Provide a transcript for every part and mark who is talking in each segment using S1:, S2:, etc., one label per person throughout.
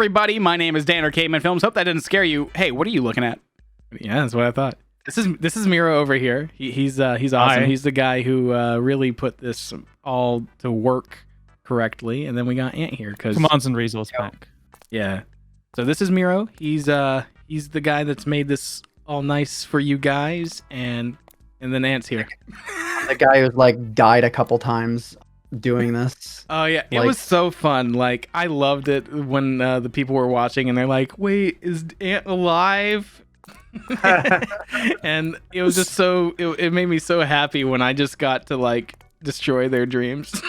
S1: everybody. My name is Dan or CavemanFilms. Hope that didn't scare you. Hey, what are you looking at? Yeah, that's what I thought. This is Miro over here. He's awesome.
S2: Hi.
S1: He's the guy who really put this all to work correctly. And then we got Ant here because
S2: Commands and resource pack.
S1: yeah. So this is Miro. He's the guy that's made this all nice for you guys, and then Ant's here.
S3: The guy who's like died a couple times doing this.
S1: Oh yeah, it
S3: Like-
S1: was so fun. Like I loved it when the people were watching and they're like, "Wait, is Ant alive?" And it was just so it made me so happy when I just got to like destroy their dreams.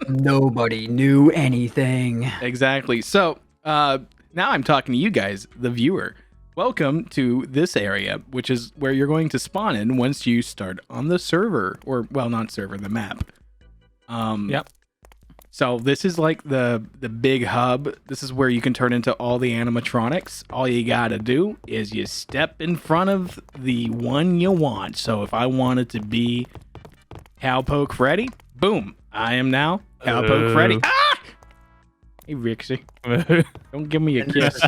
S3: Nobody knew anything.
S1: Exactly. So now I'm talking to you guys, the viewer. Welcome to this area, which is where you're going to spawn in once you start on the server, or well, not server, the map.
S2: Yep.
S1: So this is like the big hub. This is where you can turn into all the animatronics. All you gotta do is you step in front of the one you want. So if I wanted to be Cowpoke Freddy, boom, I am now Cowpoke Freddy. Ah! Hey Rixie, don't give me a kiss.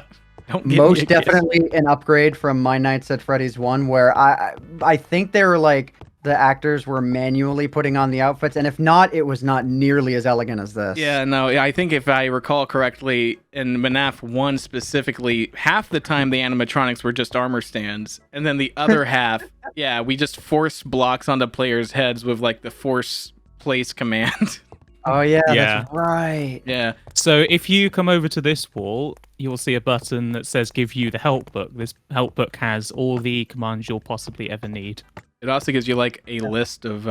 S1: Don't give me a
S3: Most
S1: kiss.
S3: definitely an upgrade from My Nights at Freddy's 1, where I think they were like the actors were manually putting on the outfits, and if not, it was not nearly as elegant as this.
S1: Yeah, no, I think if I recall correctly, in MNAF 1 specifically, half the time the animatronics were just armor stands, and then the other half, yeah, we just forced blocks onto players' heads with like the force place command.
S3: Oh yeah,
S2: Yeah.
S3: that's right.
S1: Yeah.
S2: So if you come over to this wall, you will see a button that says give you the help book. This help book has all the commands you'll possibly ever need.
S1: It also gives you like a list of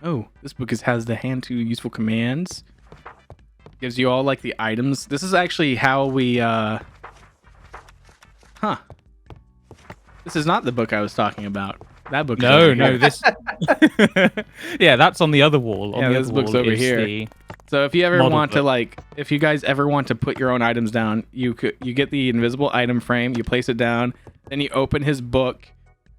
S1: oh, this book has the hand to useful commands. Gives you all like the items. This is actually how we This is not the book I was talking about. That book is over
S2: No,
S1: here.
S2: this. Yeah, that's on the other wall. On
S1: Yeah,
S2: the
S1: this
S2: other
S1: book's
S2: wall
S1: over
S2: is
S1: here.
S2: the-
S1: So if you ever
S2: model
S1: want to
S2: book.
S1: like, if you guys ever want to put your own items down, you get the invisible item frame, you place it down, then you open his book,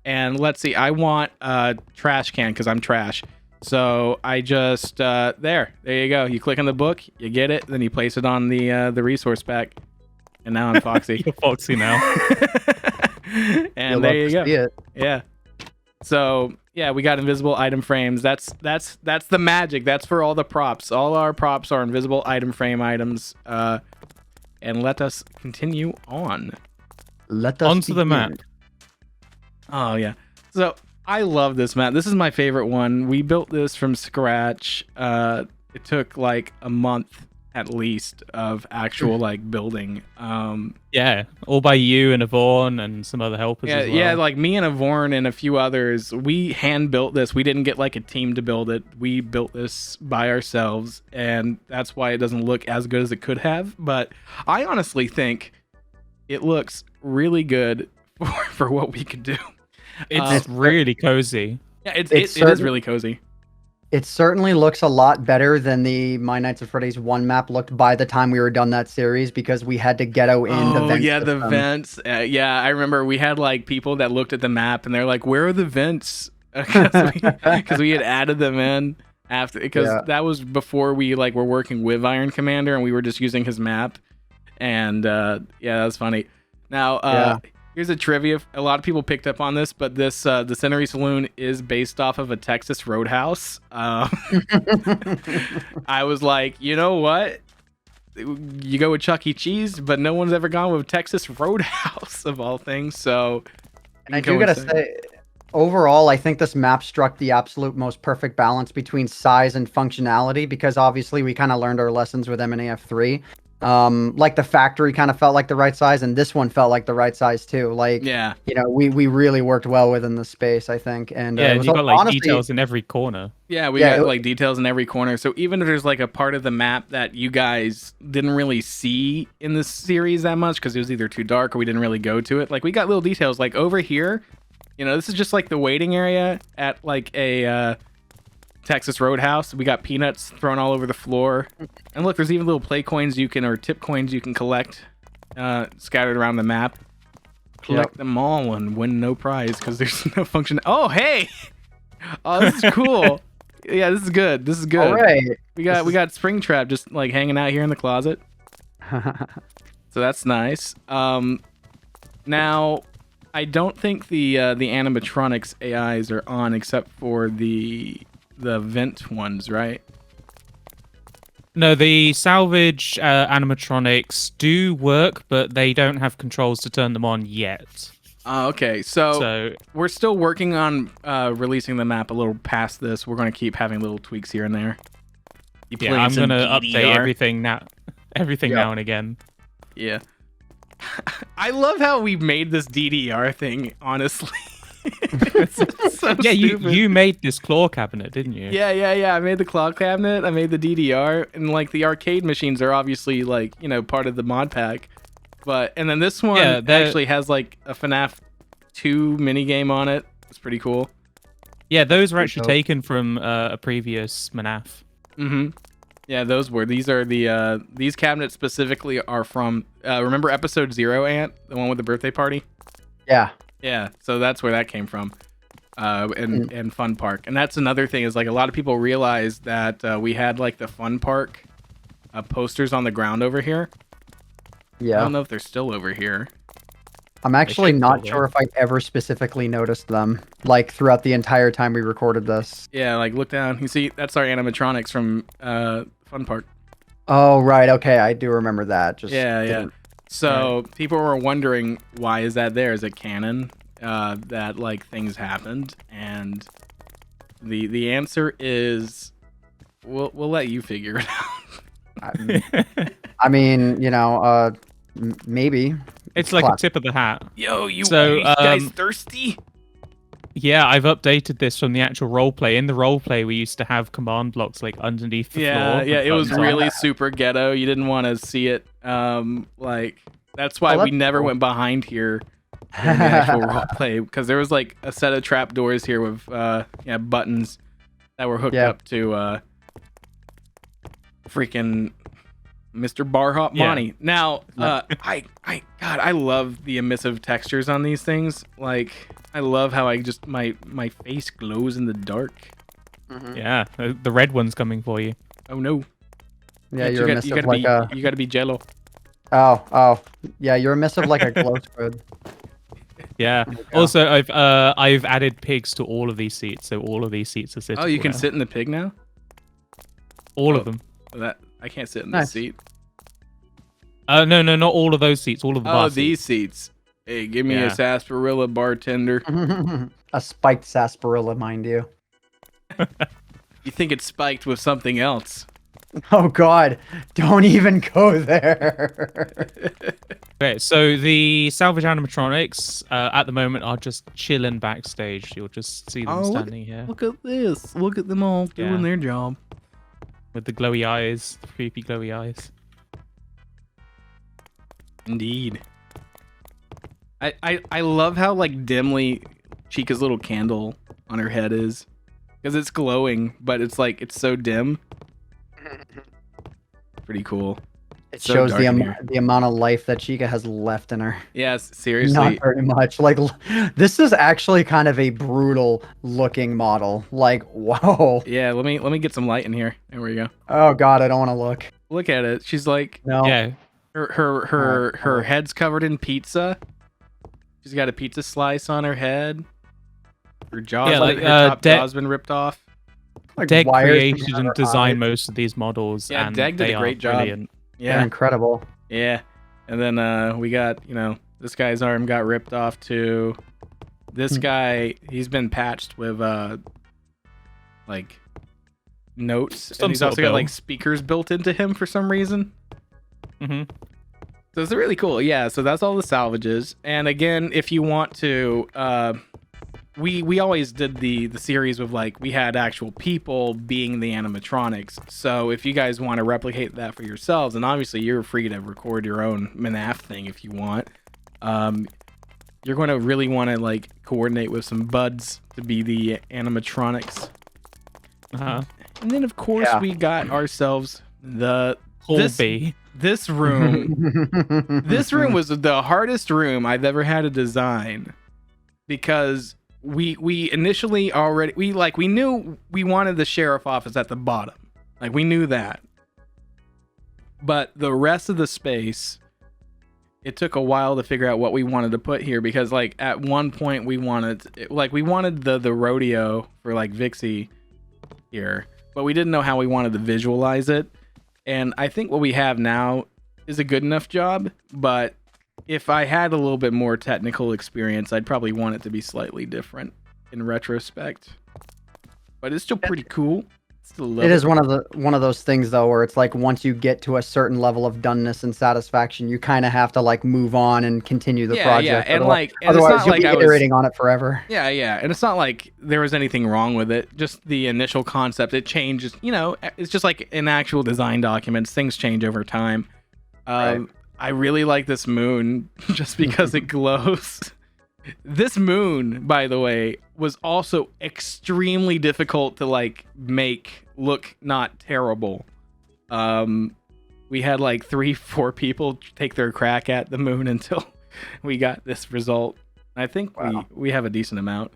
S1: and let's see, I want a trash can because I'm trash. So I just there you go. You click on the book, you get it, then you place it on the resource pack, and now I'm Foxy.
S2: You're Foxy now.
S1: And
S3: You'll
S1: there
S3: love
S1: you
S3: to
S1: go.
S3: see it.
S1: Yeah. So yeah, we got invisible item frames. That's the magic. That's for all the props. All our props are invisible item frame items. And let us continue on.
S3: Let us
S2: Onto the
S3: begin.
S2: map.
S1: Oh yeah. So I love this map. This is my favorite one. We built this from scratch. It took like a month at least of actual like building.
S2: Yeah, all by you and Yvonne and some other helpers
S1: Yeah,
S2: as well.
S1: yeah, like me and Avorn and a few others, we hand built this. We didn't get like a team to build it. We built this by ourselves, and that's why it doesn't look as good as it could have. But I honestly think it looks really good for what we could do.
S2: It's really cozy.
S1: Yeah, it is
S3: certain-
S1: really cozy.
S3: It certainly looks a lot better than the My Nights at Freddy's 1 map looked by the time we were done that series, because we had to ghetto in the
S1: Oh
S3: vent
S1: yeah, the
S3: system.
S1: vents. Yeah, I remember we had like people that looked at the map and they're like, "Where are the vents?" Because we had added them in after, because
S3: Yeah.
S1: that was before we like were working with Iron Commander and we were just using his map. And yeah, that was funny. Now
S3: Yeah.
S1: here's a trivia. A lot of people picked up on this, but this the Senary Saloon is based off of a Texas Roadhouse. I was like, you know what? You go with Chuck E. Cheese, but no one's ever gone with Texas Roadhouse of all things. So,
S3: And I do gotta say, overall, I think this map struck the absolute most perfect balance between size and functionality, because obviously we kind of learned our lessons with MNAF 3. Like the factory kind of felt like the right size, and this one felt like the right size too. Like,
S1: yeah,
S3: you know, we really worked well within the space, I think. And
S2: Yeah,
S3: it
S2: and
S3: was
S2: you got like
S3: honestly,
S2: details in every corner.
S1: yeah, we
S3: Yeah,
S1: got
S3: it-
S1: like details in every corner. So even if there's like a part of the map that you guys didn't really see in this series that much because it was either too dark or we didn't really go to it, like we got little details. Like over here, you know, this is just like the waiting area at like a Texas Roadhouse. We got peanuts thrown all over the floor. And look, there's even little play coins or tip coins you can collect scattered around the map. Collect them all and win no prize because there's no function. Oh, hey! Oh, this is cool. Yeah, this is good. This is good.
S3: all right.
S1: We got Springtrap just like hanging out here in the closet. So that's nice. Now, I don't think the animatronics AIs are on except for the vent ones, right?
S2: No, the salvage animatronics do work, but they don't have controls to turn them on yet.
S1: Okay, so we're still working on releasing the map a little past this. We're going to keep having little tweaks here and there.
S2: Yeah, I'm going to update everything now and again.
S1: Yeah. I love how we made this DDR thing, honestly. It's so
S2: yeah,
S1: stupid.
S2: you made this claw cabinet, didn't you?
S1: Yeah. I made the claw cabinet. I made the DDR, and like the arcade machines are obviously like part of the mod pack. And then this one actually has like a FNAF 2 minigame on it. It's pretty cool.
S2: Yeah, those were actually taken from a previous MNAF.
S1: Mm-hmm. Yeah, those were. These are these cabinets specifically are from. Remember episode 0, Ant, the one with the birthday party?
S3: Yeah.
S1: Yeah, so that's where that came from, and Fun Park. And that's another thing is like a lot of people realize that we had like the Fun Park posters on the ground over here.
S3: Yeah.
S1: I don't know if they're still over here.
S3: I'm actually not sure if I ever specifically noticed them, like throughout the entire time we recorded this.
S1: Yeah, like look down. You see, that's our animatronics from Fun Park.
S3: Oh, right. Okay, I do remember that. Just
S1: yeah. So people were wondering, why is that there? Is it canon that like things happened? And the answer is, we'll let you figure it out.
S3: I mean, maybe.
S2: It's like a tip of the hat.
S1: Yo, you guys thirsty?
S2: Yeah, I've updated this from the actual roleplay. In the roleplay, we used to have command blocks like underneath the floor.
S1: Yeah, it was really super ghetto. You didn't want to see it. That's why we never went behind here in the actual roleplay, because there was like a set of trap doors here with buttons that were hooked up to freaking Mr. Barhop Monty. Now, I love the emissive textures on these things. Like, I love how my face glows in the dark.
S3: Mm-hmm.
S2: Yeah, the red one's coming for you.
S1: Oh no.
S3: Yeah, you're emissive like a...
S1: You gotta be Jello.
S3: Oh. Yeah, you're emissive like a glow squid.
S2: Yeah. Also, I've added pigs to all of these seats, so all of these seats are sitting.
S1: Oh, you can sit in the pig now?
S2: All of them.
S1: I can't sit in this seat.
S2: No, not all of those seats. All of the bar seats.
S1: These seats. Hey, give me a sarsaparilla, bartender.
S3: A spiked sarsaparilla, mind you.
S1: You think it's spiked with something else?
S3: Oh God! Don't even go there.
S2: Okay, so the salvage animatronics at the moment are just chilling backstage. You'll just see them standing here.
S1: Look at this! Look at them all doing their job
S2: with the glowy eyes, the creepy glowy eyes.
S1: Indeed. I love how like dimly Chica's little candle on her head is, because it's glowing, but it's like it's so dim. Pretty cool.
S3: It shows the amount of life that Chica has left in her.
S1: Yes, seriously.
S3: Not very much. Like, this is actually kind of a brutal looking model. Like, whoa.
S1: Yeah, let me get some light in here. There we go.
S3: Oh God, I don't want to look.
S1: Look at it. She's like,
S3: no.
S1: Yeah. Her head's covered in pizza. She's got a pizza slice on her head. Her jaw's her top jaw's been ripped off.
S2: Like, Deg created and designed most of these models.
S1: Yeah,
S2: and
S1: Deg did a great job.
S2: Brilliant.
S1: Yeah,
S3: they're incredible.
S1: Yeah, and then we got this guy's arm got ripped off too. This guy, he's been patched with like notes, and he's also got like speakers built into him for some reason.
S2: Mm-hmm.
S1: So it's really cool. Yeah, so that's all the salvages. And again, if you want to, we always did the series with like we had actual people being the animatronics. So if you guys want to replicate that for yourselves, and obviously you're free to record your own MNAF thing if you want. You're going to really want to like coordinate with some buds to be the animatronics. And then of course we got ourselves the this room. This room was the hardest room I've ever had to design, because we initially we knew we wanted the sheriff office at the bottom. Like, we knew that. But the rest of the space it took a while to figure out what we wanted to put here because like at one point we wanted the rodeo for like Vixie here, but we didn't know how we wanted to visualize it. And I think what we have now is a good enough job, but if I had a little bit more technical experience, I'd probably want it to be slightly different in retrospect. But it's still pretty cool.
S3: It is one of those things though where it's like once you get to a certain level of doneness and satisfaction, you kind of have to like move on and continue the project.
S1: Yeah, and
S3: otherwise you'll be iterating on it forever.
S1: Yeah, and it's not like there was anything wrong with it. Just the initial concept, it changes. You know, it's just like in actual design documents, things change over time.
S3: Right.
S1: I really like this moon just because it glows. This moon, by the way, was also extremely difficult to like make look not terrible. We had like 3-4 people take their crack at the moon until we got this result. I think we have a decent amount.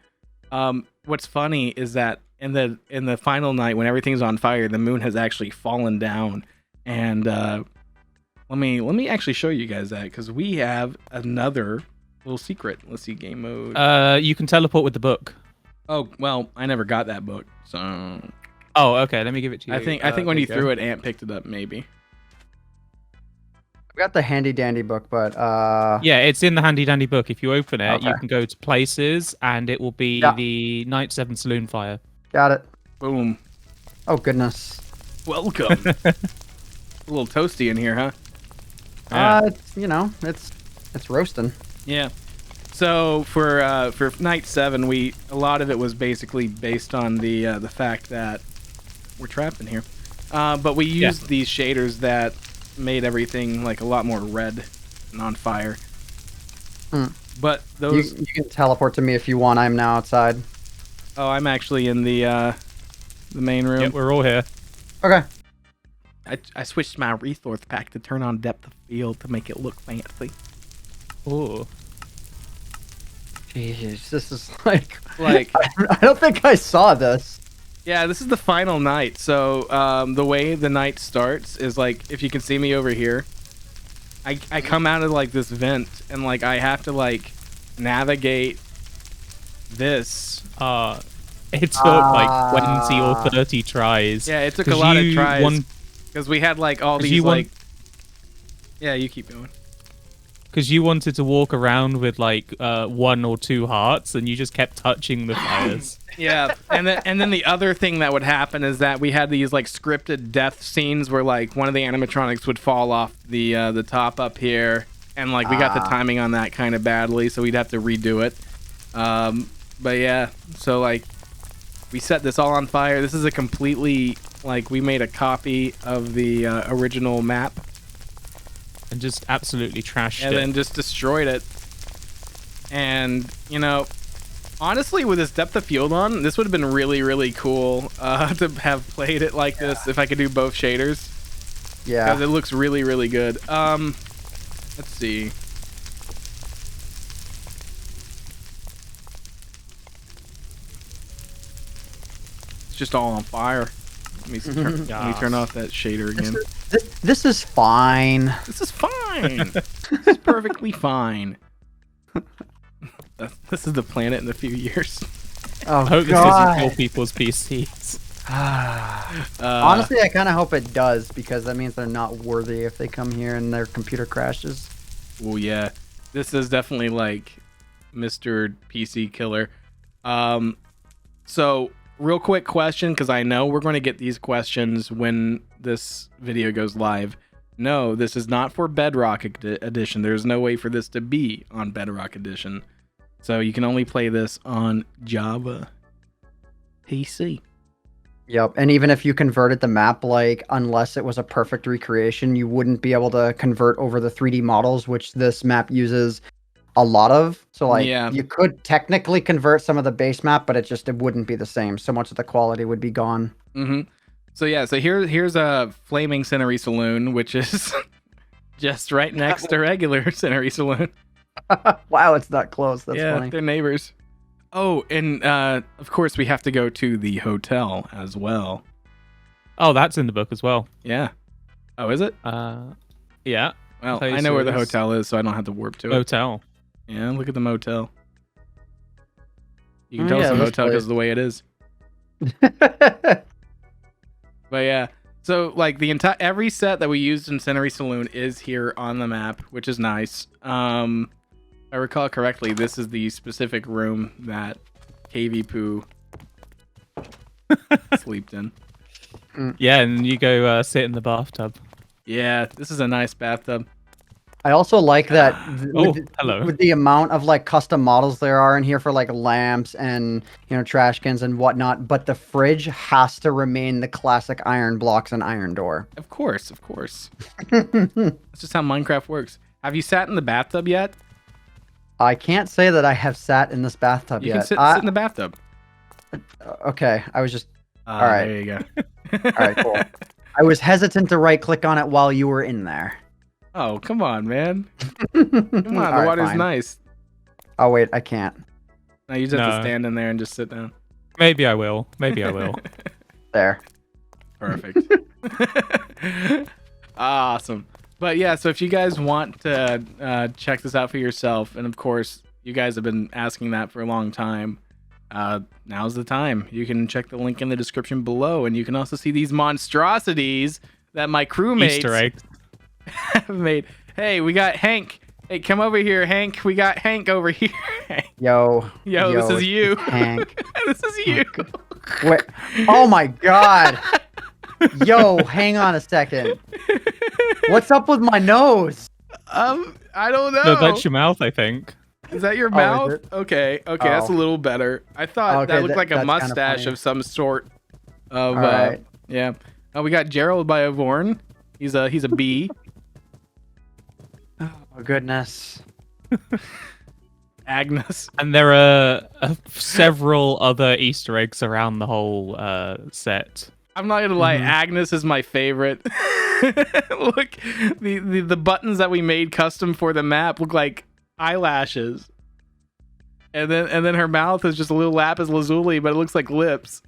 S1: What's funny is that in the final night when everything's on fire, the moon has actually fallen down. And let me actually show you guys that because we have another little secret. Let's see, game mode.
S2: You can teleport with the book.
S1: Oh well, I never got that book, so.
S2: Oh, okay. Let me give it to you.
S1: I think when you threw it, Ant picked it up. Maybe.
S3: I got the handy dandy book, but
S2: yeah, it's in the handy dandy book. If you open it,
S3: Okay.
S2: you can go to places, and it will be the Night 7 Saloon fire.
S3: got it.
S1: Boom.
S3: Oh goodness.
S1: Welcome. A little toasty in here, huh?
S3: It's roasting.
S1: Yeah. So for night 7, a lot of it was basically based on the fact that we're trapped in here, but we used these shaders that made everything like a lot more red and on fire. But those
S3: You can teleport to me if you want. I'm now outside.
S1: Oh, I'm actually in the main room.
S2: Yeah, we're all here.
S3: Okay.
S1: I switched my resource pack to turn on depth of field to make it look fancy.
S2: Ooh.
S3: Jeez, this is like
S1: Like
S3: I don't think I saw this.
S1: yeah, this is the final night. So the way the night starts is like if you can see me over here, I come out of like this vent and like I have to like navigate this.
S2: It took like 20 or 30 tries.
S1: Yeah, it took a lot of tries because we had like all these like. Yeah, you keep going.
S2: Because you wanted to walk around with like 1 or 2 hearts, and you just kept touching the fires.
S1: Yeah, and then the other thing that would happen is that we had these like scripted death scenes where like one of the animatronics would fall off the top up here, and like we got the timing on that kind of badly, so we'd have to redo it. But yeah, so like we set this all on fire. This is a completely like we made a copy of the original map.
S2: And just absolutely trashed it.
S1: And then just destroyed it. And, you know, honestly, with this depth of field on, this would have been really, really cool to have played it like this if I could do both shaders.
S3: Yeah.
S1: Because it looks really, really good. Let's see. It's just all on fire. Let me turn off that shader again.
S3: This is fine.
S1: This is fine. This is perfectly fine. This is the planet in a few years.
S3: Oh,
S2: I hope this doesn't kill people's PCs.
S3: Honestly, I kind of hope it does because that means they're not worthy if they come here and their computer crashes.
S1: Oh yeah, this is definitely like Mr. PC Killer. So real quick question, because I know we're going to get these questions when this video goes live. No, this is not for Bedrock Edition. There's no way for this to be on Bedrock Edition. So you can only play this on Java PC.
S3: Yep, and even if you converted the map, like, unless it was a perfect recreation, you wouldn't be able to convert over the 3D models, which this map uses a lot of. So, like, you could technically convert some of the base map, but it wouldn't be the same. So much of the quality would be gone.
S1: Mm-hmm. So, yeah, so here's a Flaming Senary Saloon, which is just right next to regular Senary Saloon.
S3: Wow, it's that close. That's funny.
S1: They're neighbors. Oh, and of course we have to go to the hotel as well.
S2: Oh, that's in the book as well.
S1: Yeah. Oh, is it?
S2: Yeah.
S1: Well, I know where the
S2: places.
S1: hotel is, so I don't have to warp to it.
S2: Motel.
S1: Yeah, look at the motel. You can
S3: Oh,
S1: tell it's
S3: yeah,
S1: a
S3: this
S1: motel because
S3: place.
S1: of the way it is. But yeah, so like the entire every set that we used in Senary Saloon is here on the map, which is nice. If I recall correctly, this is the specific room that KV Poo slept in.
S2: Yeah, and you go sit in the bathtub.
S1: Yeah, this is a nice bathtub.
S3: I also like that
S2: Hello.
S3: with the amount of like custom models there are in here for like lamps and trash cans and whatnot, but the fridge has to remain the classic iron blocks and iron door.
S1: Of course, of course. That's just how Minecraft works. Have you sat in the bathtub yet?
S3: I can't say that I have sat in this bathtub
S1: You
S3: yet.
S1: can sit in the bathtub.
S3: Okay, I was just all right.
S1: There you go.
S3: All right, cool. I was hesitant to right click on it while you were in there.
S1: Oh, come on, man. Come on, the water's nice.
S3: Oh wait, I can't.
S1: No, you just have to stand in there and just sit down.
S2: Maybe I will. Maybe I will.
S3: There.
S1: Perfect. Awesome. But yeah, so if you guys want to check this out for yourself, and of course, you guys have been asking that for a long time, now's the time. You can check the link in the description below, and you can also see these monstrosities that my crewmates
S2: Easter eggs.
S1: have made. Hey, we got Hank. Hey, come over here, Hank. We got Hank over here.
S3: Yo,
S1: this is you.
S3: Hank.
S1: This is you.
S3: Wait. Oh my god. Yo, hang on a second. What's up with my nose?
S1: I don't know.
S2: No, that's your mouth, I think.
S1: Is that your
S3: Oh, is
S1: mouth?
S3: it?
S1: Okay, that's a little better. I thought
S3: Okay,
S1: that looked like a
S3: that's kinda
S1: mustache
S3: funny.
S1: of some sort. Of
S3: Alright.
S1: yeah. Oh, we got Gerald by Avorn. He's a bee.
S3: Oh goodness.
S1: Agnes.
S2: And there are several other Easter eggs around the whole set.
S1: I'm not gonna lie, Agnes is my favorite. Look, the buttons that we made custom for the map look like eyelashes. And then her mouth is just a little lapis lazuli, but it looks like lips.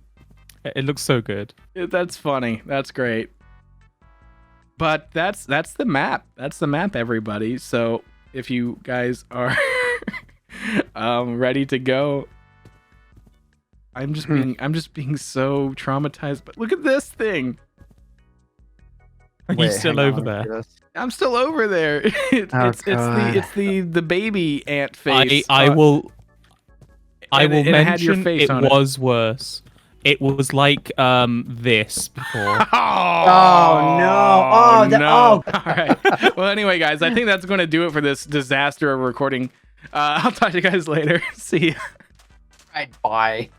S2: It looks so good.
S1: That's funny. That's great. But that's the map. That's the map, everybody. So if you guys are ready to go, I'm just being so traumatized. But look at this thing.
S2: Are you still over there?
S1: I'm still over there. It's the baby ant face.
S2: I will
S1: and it had your
S2: mention
S1: face
S2: it
S1: on it.
S2: was worse. It was like this before.
S3: Oh no! Oh
S1: no!
S3: no!
S1: All right. Well, anyway, guys, I think that's going to do it for this disaster of recording. I'll talk to you guys later. See ya.
S3: Right, bye.